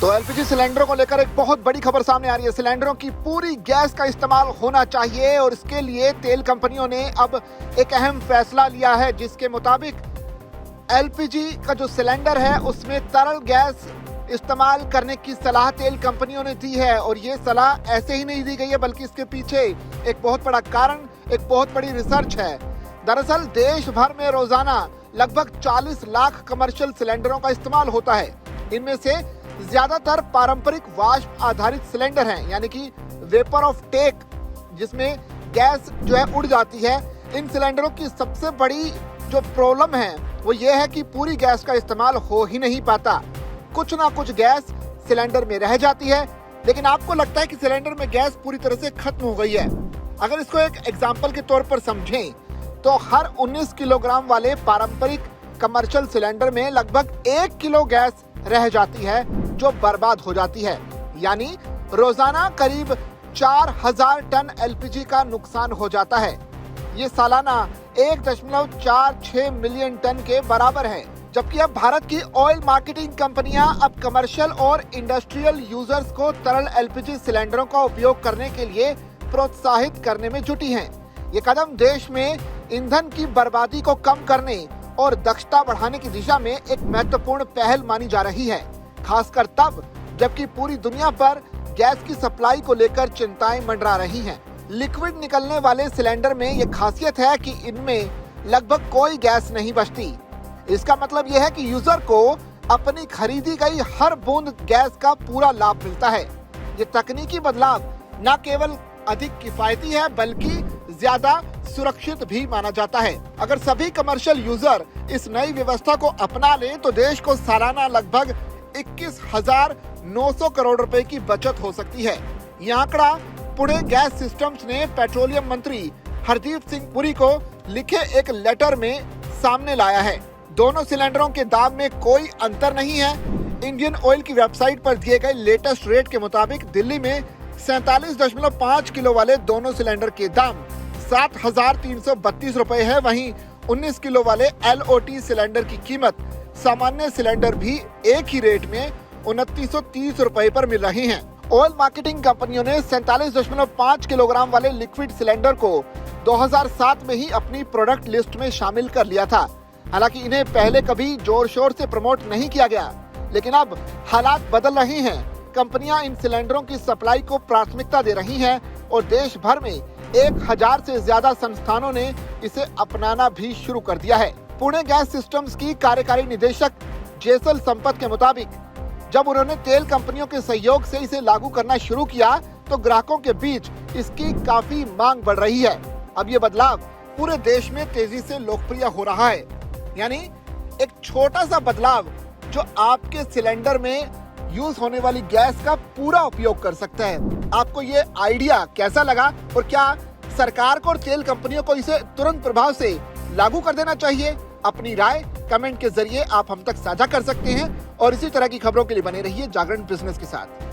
तो एलपीजी सिलेंडरों को लेकर एक बहुत बड़ी खबर सामने आ रही है। सिलेंडरों की पूरी गैस का इस्तेमाल होना चाहिए और इसके लिए तेल कंपनियों ने अब एक अहम फैसला लिया है, जिसके मुताबिक एलपीजी का जो सिलेंडर है उसमें तरल गैस इस्तेमाल करने की सलाह तेल कंपनियों ने दी है। और ये सलाह ऐसे ही नहीं दी गई है, बल्कि इसके पीछे एक बहुत बड़ा कारण, एक बहुत बड़ी रिसर्च है। दरअसल देश भर में रोजाना लगभग 40 लाख कमर्शियल सिलेंडरों का इस्तेमाल होता है। इनमें से ज्यादातर पारंपरिक वाष्प आधारित सिलेंडर हैं, यानी कि वेपर ऑफ टेक, जिसमें गैस जो है उड़ जाती है। इन सिलेंडरों की सबसे बड़ी जो प्रॉब्लम है वो ये है कि पूरी गैस का इस्तेमाल हो ही नहीं पाता। कुछ ना कुछ गैस सिलेंडर में रह जाती है, लेकिन आपको लगता है कि सिलेंडर में गैस पूरी तरह से खत्म हो गई है। अगर इसको एक एग्जाम्पल के तौर पर समझें तो हर 19 किलोग्राम वाले पारंपरिक कमर्शियल सिलेंडर में लगभग 1 किलो गैस रह जाती है, जो बर्बाद हो जाती है। यानी रोजाना करीब 4000 टन एलपीजी का नुकसान हो जाता है। ये सालाना 1.46 मिलियन टन के बराबर है। जबकि अब भारत की ऑयल मार्केटिंग कंपनियां अब कमर्शियल और इंडस्ट्रियल यूजर्स को तरल एलपीजी सिलेंडरों का उपयोग करने के लिए प्रोत्साहित करने में जुटी हैं। ये कदम देश में ईंधन की बर्बादी को कम करने और दक्षता बढ़ाने की दिशा में एक महत्वपूर्ण पहल मानी जा रही है, खासकर तब जबकि पूरी दुनिया पर गैस की सप्लाई को लेकर चिंताएं मंडरा रही हैं। लिक्विड निकलने वाले सिलेंडर में ये खासियत है कि इनमें लगभग कोई गैस नहीं बचती। इसका मतलब यह है कि यूजर को अपनी खरीदी गई हर बूंद गैस का पूरा लाभ मिलता है। ये तकनीकी बदलाव न केवल अधिक किफायती है, बल्कि ज्यादा सुरक्षित भी माना जाता है। अगर सभी कमर्शियल यूजर इस नई व्यवस्था को अपना लें तो देश को सालाना लगभग 21,900 करोड़ रुपए की बचत हो सकती है। यह आंकड़ा पुणे गैस सिस्टम्स ने पेट्रोलियम मंत्री हरदीप सिंह पुरी को लिखे एक लेटर में सामने लाया है। दोनों सिलेंडरों के दाम में कोई अंतर नहीं है। इंडियन ऑयल की वेबसाइट पर दिए गए लेटेस्ट रेट के मुताबिक दिल्ली में 47.5 किलो वाले दोनों सिलेंडर के दाम 7,332 रुपए है। वहीं 19 किलो वाले LOT सिलेंडर की कीमत सामान्य सिलेंडर भी एक ही रेट में 2930 रुपए पर मिल रही हैं। ऑयल मार्केटिंग कंपनियों ने 47.5 किलोग्राम वाले लिक्विड सिलेंडर को 2007 में ही अपनी प्रोडक्ट लिस्ट में शामिल कर लिया था। हालांकि इन्हें पहले कभी जोर शोर से प्रमोट नहीं किया गया, लेकिन अब हालात बदल रहे हैं। कंपनियां इन सिलेंडरों की सप्लाई को प्राथमिकता दे रही हैं और देश भर में 1000 से ज्यादा संस्थानों ने इसे अपनाना भी शुरू कर दिया है। पुणे गैस सिस्टम्स की कार्यकारी निदेशक जेसल संपत के मुताबिक जब उन्होंने तेल कंपनियों के सहयोग से इसे लागू करना शुरू किया तो ग्राहकों के बीच इसकी काफी मांग बढ़ रही है। अब ये बदलाव पूरे देश में तेजी से लोकप्रिय हो रहा है। यानी एक छोटा सा बदलाव जो आपके सिलेंडर में यूज होने वाली गैस का पूरा उपयोग कर सकता है। आपको ये आइडिया कैसा लगा और क्या सरकार को और तेल कंपनियों को इसे तुरंत प्रभाव से लागू कर देना चाहिए? अपनी राय कमेंट के जरिए आप हम तक साझा कर सकते हैं और इसी तरह की खबरों के लिए बने रहिए जागरण बिजनेस के साथ।